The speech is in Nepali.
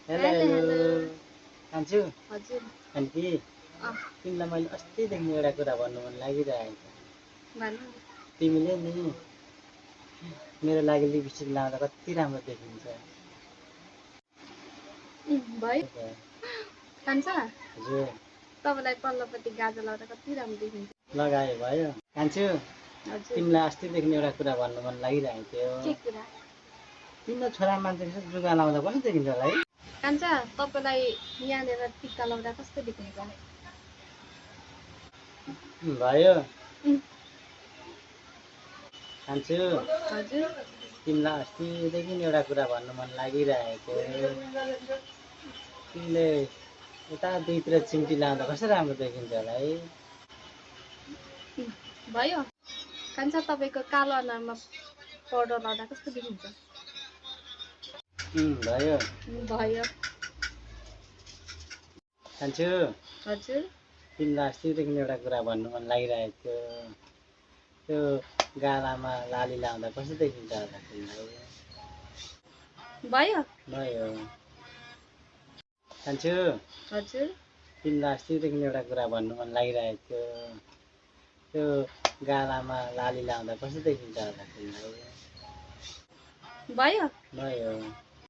Hello hello hello. हेलो कान्छु हजुर। आन्टी अँ तिमीलाई मैले अस्तिदेखि एउटा कुरा भन्नु मन लागिरहेको छ। भन्नु। तिमीले नि मेरो लागि लिपस्टिक लाउँदा कति राम्रो देखिन्छ। भयो कान्छ हजुर तपाईँलाई पल्लोपट्टि गाजर लाउँदा कति राम्रो देखिन्छ। लगायो भयो कान्छु हजुर। तिमीलाई अस्तिदेखि एउटा कुरा भन्नु मन लागिरहेको थियो। के कुरा? तिम्रो छोरा मान्छेले जुगा लाउँदा कस्तो देखिन्छ होला है? कान्छ तपाईँलाई यहाँनिर टिक्का लाउँदा कस्तो देखिन्छ? भयो उम्, कान्छु हजुर। तिमीलाई अस्तिदेखि एउटा कुरा भन्नु मन लागिरहेको थियो। तिमीले यता दुईतिर चिम्टी लाउँदा कस्तो राम्रो देखिन्छ होला है? भयो कान्छ तपाईँको कालो अनुहारमा पाउडर लाउँदा कस्तो देखिन्छ? भयो भयो कान्छु हजुर। तिमीलाई अस्तिदेखि एउटा कुरा भन्नु मन लागिरहेको थियो। त्यो गालामा लाली लाउँदा कस्तो देखिन्छ होला तिमीलाई? भयो भयो कान्छु हजुर। तिमीलाई अस्तिदेखि एउटा कुरा भन्नु मन लागिरहेको थियो। त्यो गालामा लाली लाउँदा कस्तो देखिन्छ होला तिमीलाई? भयो भयो